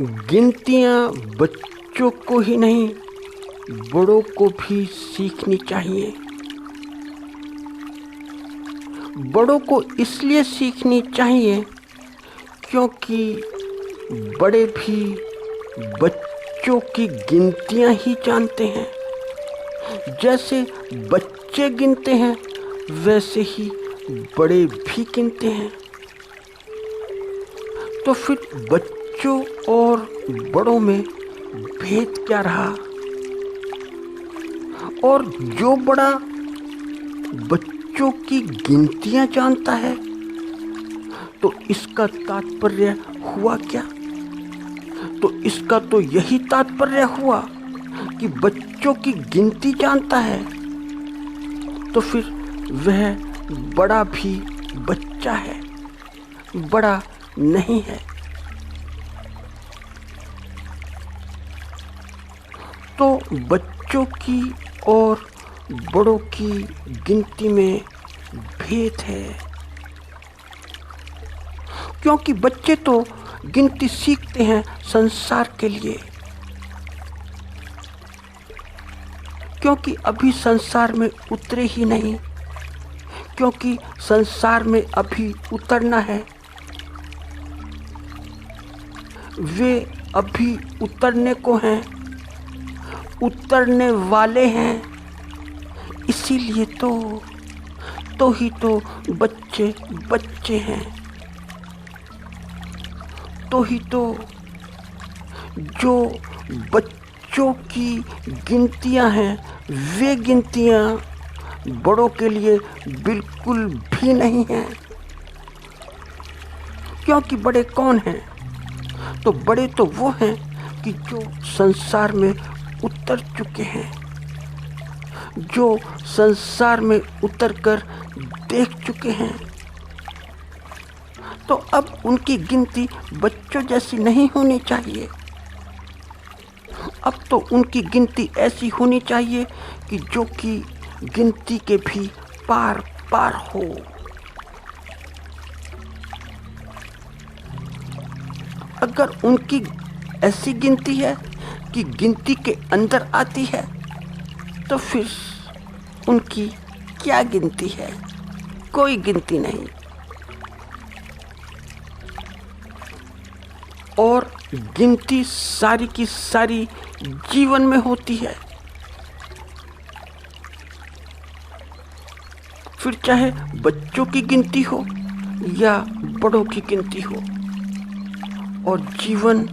गिनतियाँ बच्चों को ही नहीं, बड़ों को भी सीखनी चाहिए। बड़ों को इसलिए सीखनी चाहिए क्योंकि बड़े भी बच्चों की गिनतियाँ ही जानते हैं। जैसे बच्चे गिनते हैं वैसे ही बड़े भी गिनते हैं। तो फिर बच्चों और बड़ों में भेद क्या रहा? और जो बड़ा बच्चों की गिनतियां जानता है तो इसका तात्पर्य हुआ क्या? तो इसका तो यही तात्पर्य हुआ कि बच्चों की गिनती जानता है तो फिर वह बड़ा भी बच्चा है, बड़ा नहीं है। तो बच्चों की और बड़ों की गिनती में भेद है, क्योंकि बच्चे तो गिनती सीखते हैं संसार के लिए, क्योंकि अभी संसार में उतरे ही नहीं, क्योंकि संसार में अभी उतरना है। वे अभी उतरने को हैं, उतरने वाले हैं। इसीलिए तो ही तो बच्चे बच्चे हैं। तो ही तो जो बच्चों की गिनतियां हैं वे गिनतियां बड़ों के लिए बिल्कुल भी नहीं हैं। क्योंकि बड़े कौन हैं? तो बड़े तो वो हैं कि जो संसार में उतर चुके हैं, जो संसार में उतरकर देख चुके हैं। तो अब उनकी गिनती बच्चों जैसी नहीं होनी चाहिए। अब तो उनकी गिनती ऐसी होनी चाहिए कि जो कि गिनती के भी पार पार हो। अगर उनकी ऐसी गिनती है कि गिनती के अंदर आती है तो फिर उनकी क्या गिनती है? कोई गिनती नहीं। और गिनती सारी की सारी जीवन में होती है। फिर चाहे बच्चों की गिनती हो या बड़ों की गिनती हो। और जीवन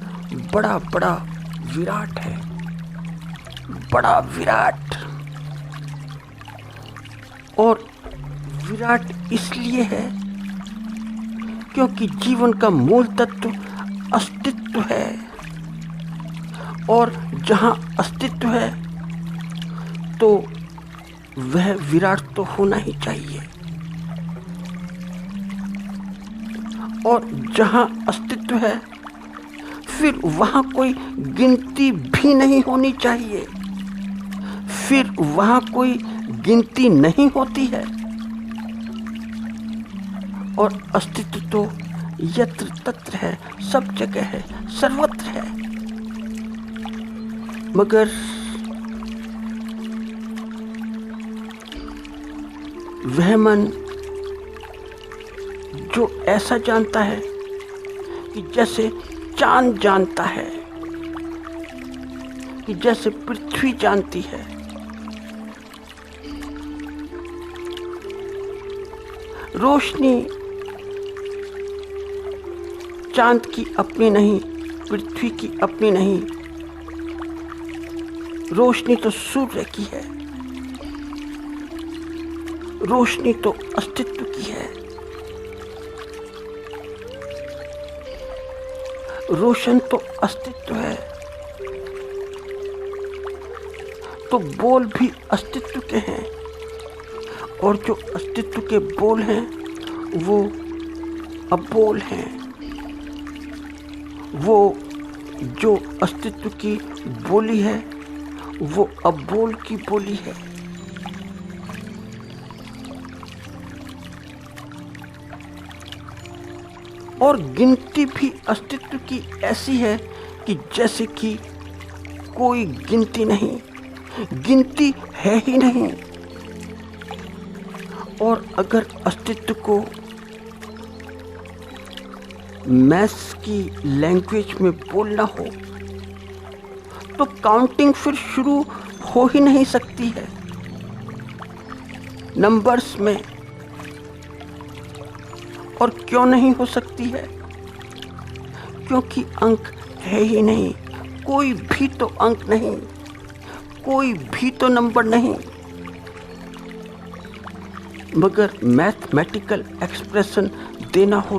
बड़ा बड़ा विराट है, बड़ा विराट। और विराट इसलिए है क्योंकि जीवन का मूल तत्व अस्तित्व है। और जहाँ अस्तित्व है तो वह विराट तो होना ही चाहिए। और जहाँ अस्तित्व है फिर वहाँ कोई गिनती भी नहीं होनी चाहिए। फिर वहाँ कोई गिनती नहीं होती है। और अस्तित्व तो यत्र तत्र है, सब जगह है, सर्वत्र है। मगर वह मन जो ऐसा जानता है कि जैसे चांद जानता है, कि जैसे पृथ्वी जानती है, रोशनी चांद की अपनी नहीं, पृथ्वी की अपनी नहीं। रोशनी तो सूर्य की है, रोशनी तो अस्तित्व की है। रोशन तो अस्तित्व है। तो बोल भी अस्तित्व के हैं। और जो अस्तित्व के बोल हैं वो अबोल हैं। वो जो अस्तित्व की बोली है वो अबोल की बोली है। और गिनती भी अस्तित्व की ऐसी है कि जैसे कि कोई गिनती नहीं, गिनती है ही नहीं। और अगर अस्तित्व को मैथ्स की लैंग्वेज में बोलना हो तो काउंटिंग फिर शुरू हो ही नहीं सकती है नंबर्स में। और क्यों नहीं हो सकती है? क्योंकि अंक है ही नहीं, कोई भी तो अंक नहीं, कोई भी तो नंबर नहीं। मगर मैथमेटिकल एक्सप्रेशन देना हो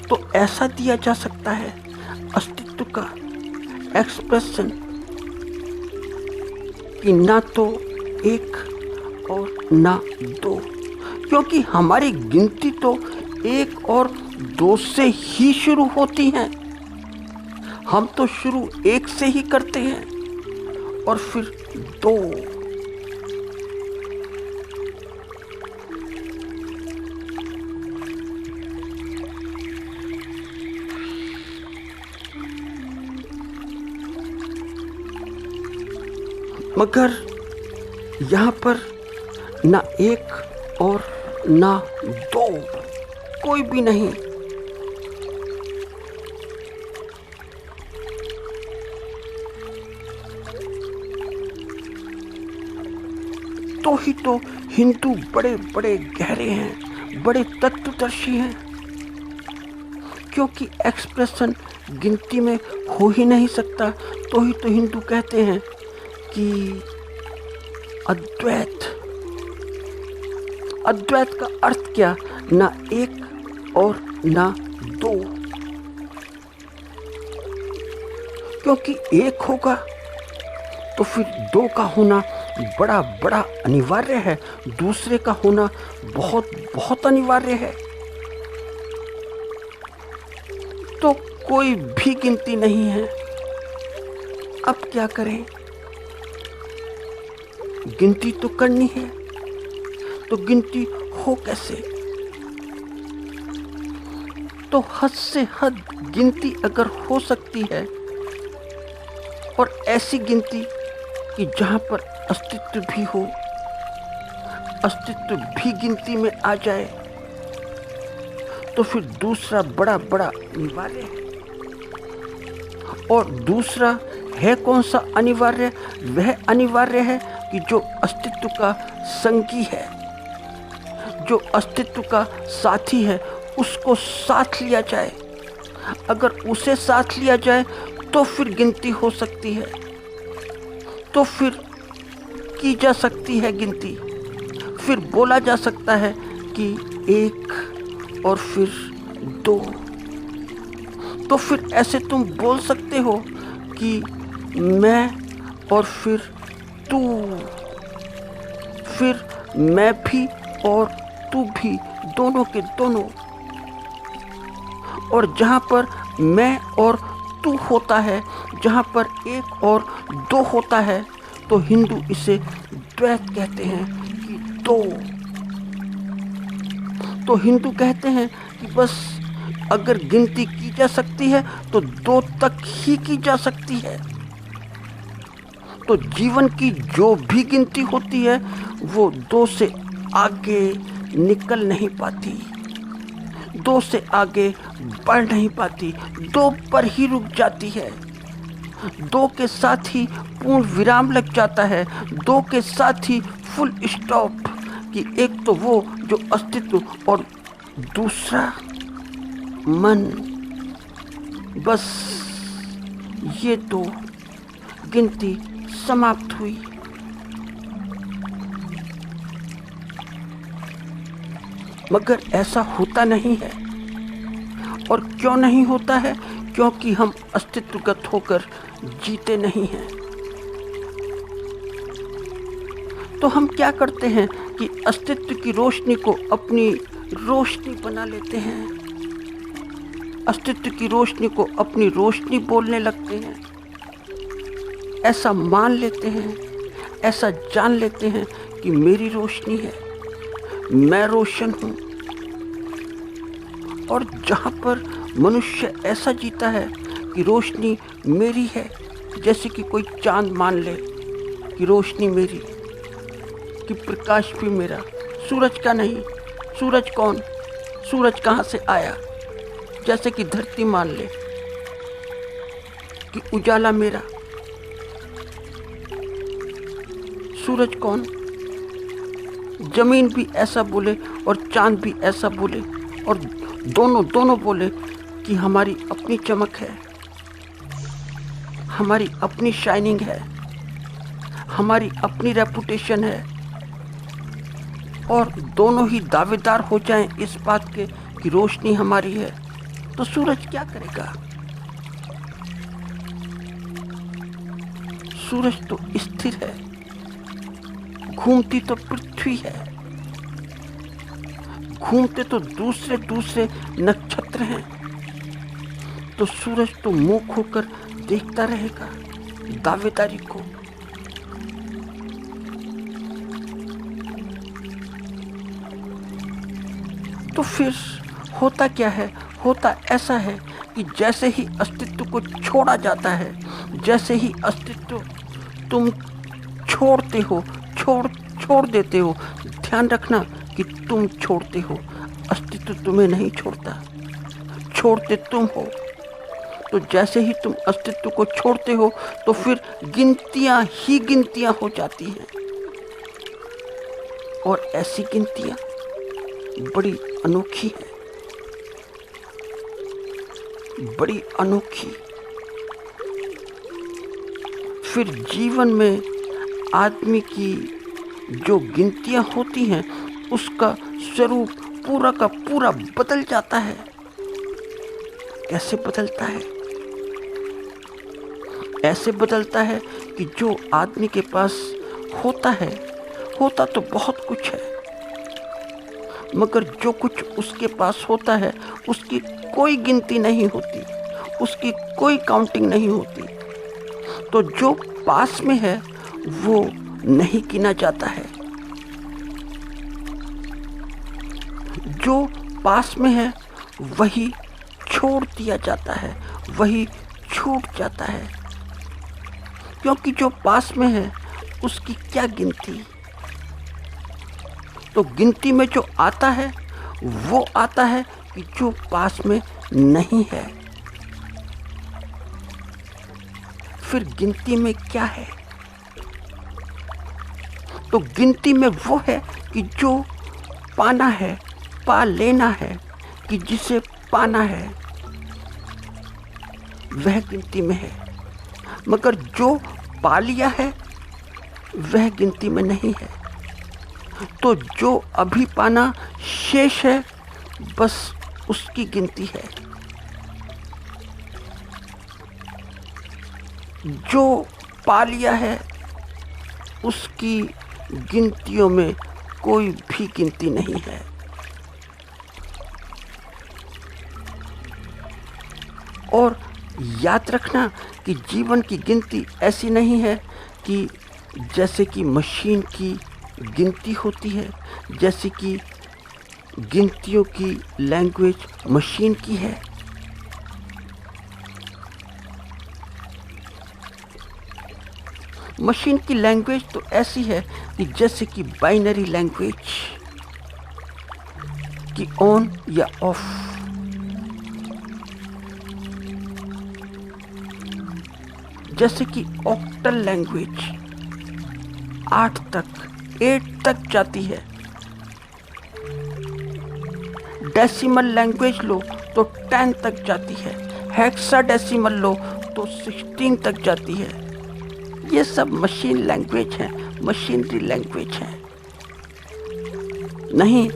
तो ऐसा दिया जा सकता है अस्तित्व का एक्सप्रेशन कि ना तो एक और ना दो, क्योंकि हमारी गिनती तो एक और दो से ही शुरू होती हैं। हम तो शुरू एक से ही करते हैं और फिर दो। मगर यहाँ पर ना एक और ना दो, कोई भी नहीं। तो ही तो हिंदू बड़े बड़े गहरे हैं, बड़े तत्वदर्शी हैं, क्योंकि एक्सप्रेशन गिनती में हो ही नहीं सकता। तो ही तो हिंदू कहते हैं कि अद्वैत, अद्वैत का अर्थ क्या? ना एक और ना दो, क्योंकि एक होगा तो फिर दो का होना बड़ा बड़ा अनिवार्य है, दूसरे का होना बहुत बहुत अनिवार्य है। तो कोई भी गिनती नहीं है। अब क्या करें? गिनती तो करनी है, तो गिनती हो कैसे? तो हद से हद गिनती अगर हो सकती है, और ऐसी गिनती कि जहां पर अस्तित्व भी हो, अस्तित्व भी गिनती में आ जाए, तो फिर दूसरा बड़ा बड़ा अनिवार्य है। और दूसरा है कौन सा अनिवार्य? वह अनिवार्य है कि जो अस्तित्व का संगी है, जो अस्तित्व का साथी है, उसको साथ लिया जाए। अगर उसे साथ लिया जाए तो फिर गिनती हो सकती है, तो फिर की जा सकती है गिनती। फिर बोला जा सकता है कि एक और फिर दो। तो फिर ऐसे तुम बोल सकते हो कि मैं और फिर तू, फिर मैं भी और तू भी, दोनों के दोनों। और जहाँ पर मैं और तू होता है, जहाँ पर एक और दो होता है, तो हिंदू इसे द्वैत कहते हैं कि दो। तो हिंदू कहते हैं कि बस अगर गिनती की जा सकती है तो दो तक ही की जा सकती है। तो जीवन की जो भी गिनती होती है वो दो से आगे निकल नहीं पाती, दो से आगे बढ़ नहीं पाती, दो पर ही रुक जाती है। दो के साथ ही पूर्ण विराम लग जाता है, दो के साथ ही फुल स्टॉप, कि एक तो वो जो अस्तित्व और दूसरा मन। बस ये तो गिनती समाप्त हुई। मगर ऐसा होता नहीं है। और क्यों नहीं होता है? क्योंकि हम अस्तित्वगत होकर जीते नहीं हैं। तो हम क्या करते हैं कि अस्तित्व की रोशनी को अपनी रोशनी बना लेते हैं, अस्तित्व की रोशनी को अपनी रोशनी बोलने लगते हैं, ऐसा मान लेते हैं, ऐसा जान लेते हैं कि मेरी रोशनी है, मैं रोशन हूँ। और जहाँ पर मनुष्य ऐसा जीता है कि रोशनी मेरी है, जैसे कि कोई चांद मान ले कि रोशनी मेरी, कि प्रकाश भी मेरा, सूरज का नहीं। सूरज कौन? सूरज कहाँ से आया? जैसे कि धरती मान ले कि उजाला मेरा। सूरज कौन? जमीन भी ऐसा बोले और चांद भी ऐसा बोले, और दोनों बोले कि हमारी अपनी चमक है, हमारी अपनी शाइनिंग है, हमारी अपनी रेपुटेशन है, और दोनों ही दावेदार हो जाएं इस बात के कि रोशनी हमारी है, तो सूरज क्या करेगा? सूरज तो स्थिर है, घूमती तो पृथ्वी है, घूमते तो दूसरे नक्षत्र हैं, तो सूरज तो मुंह खोकर देखता रहेगा दावेदारी को। तो फिर होता क्या है? होता ऐसा है कि जैसे ही अस्तित्व को छोड़ा जाता है, जैसे ही अस्तित्व तुम छोड़ते हो, छोड़ देते हो, ध्यान रखना कि तुम छोड़ते हो, अस्तित्व तुम्हें नहीं छोड़ता, छोड़ते तुम हो। तो जैसे ही तुम अस्तित्व को छोड़ते हो तो फिर गिनतियां ही गिनतियां हो जाती हैं, और ऐसी गिनतियां बड़ी अनोखी है, बड़ी अनोखी। फिर जीवन में आदमी की जो गिनतियां होती हैं उसका स्वरूप पूरा का पूरा बदल जाता है। कैसे बदलता है? ऐसे बदलता है कि जो आदमी के पास होता है, होता तो बहुत कुछ है, मगर जो कुछ उसके पास होता है उसकी कोई गिनती नहीं होती, उसकी कोई काउंटिंग नहीं होती। तो जो पास में है वो नहीं गिना जाता है, जो पास में है वही छोड़ दिया जाता है, वही छूट जाता है, क्योंकि जो पास में है उसकी क्या गिनती। तो गिनती में जो आता है वो आता है कि जो पास में नहीं है। फिर गिनती में क्या है? तो गिनती में वो है कि जो पाना है, पा लेना है, कि जिसे पाना है वह गिनती में है, मगर जो पा लिया है वह गिनती में नहीं है। तो जो अभी पाना शेष है बस उसकी गिनती है। जो पा लिया है उसकी गिनतियों में कोई भी गिनती नहीं है। और याद रखना कि जीवन की गिनती ऐसी नहीं है कि जैसे कि मशीन की गिनती होती है, जैसे कि गिनतियों की लैंग्वेज मशीन की है। मशीन की लैंग्वेज तो ऐसी है कि जैसे कि बाइनरी लैंग्वेज, कि ऑन या ऑफ। जैसे कि ऑक्टल लैंग्वेज 8 तक जाती है। डेसिमल लैंग्वेज लो तो 10 तक जाती है। हेक्साडेसिमल लो तो 16 तक जाती है। ये सब मशीन लैंग्वेज है, मशीनरी लैंग्वेज है। नहीं,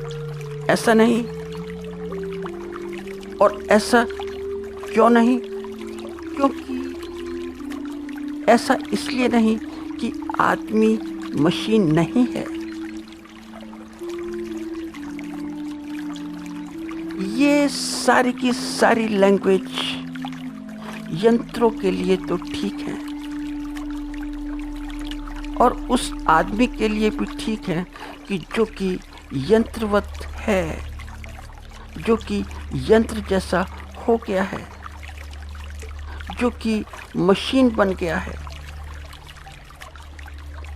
ऐसा नहीं। और ऐसा क्यों नहीं? क्योंकि ऐसा इसलिए नहीं कि आदमी मशीन नहीं है। ये सारी की सारी लैंग्वेज यंत्रों के लिए तो ठीक है, और उस आदमी के लिए भी ठीक है कि जो कि यंत्रवत है, जो कि यंत्र जैसा हो गया है, जो कि मशीन बन गया है,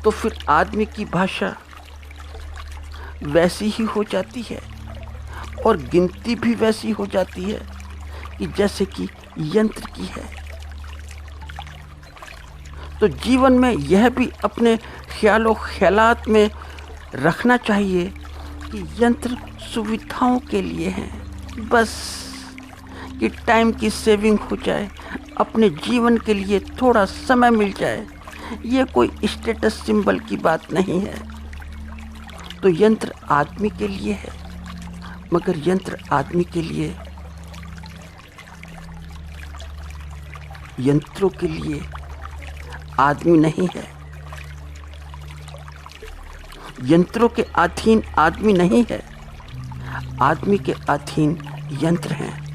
तो फिर आदमी की भाषा वैसी ही हो जाती है और गिनती भी वैसी हो जाती है कि जैसे कि यंत्र की है। तो जीवन में यह भी अपने ख्यालों ख्यालात में रखना चाहिए कि यंत्र सुविधाओं के लिए हैं, बस कि टाइम की सेविंग हो जाए, अपने जीवन के लिए थोड़ा समय मिल जाए। ये कोई स्टेटस सिंबल की बात नहीं है। तो यंत्र आदमी के लिए है, मगर यंत्र आदमी के लिए, यंत्रों के लिए आदमी नहीं है। यंत्रों के अधीन आदमी नहीं है, आदमी के अधीन यंत्र हैं।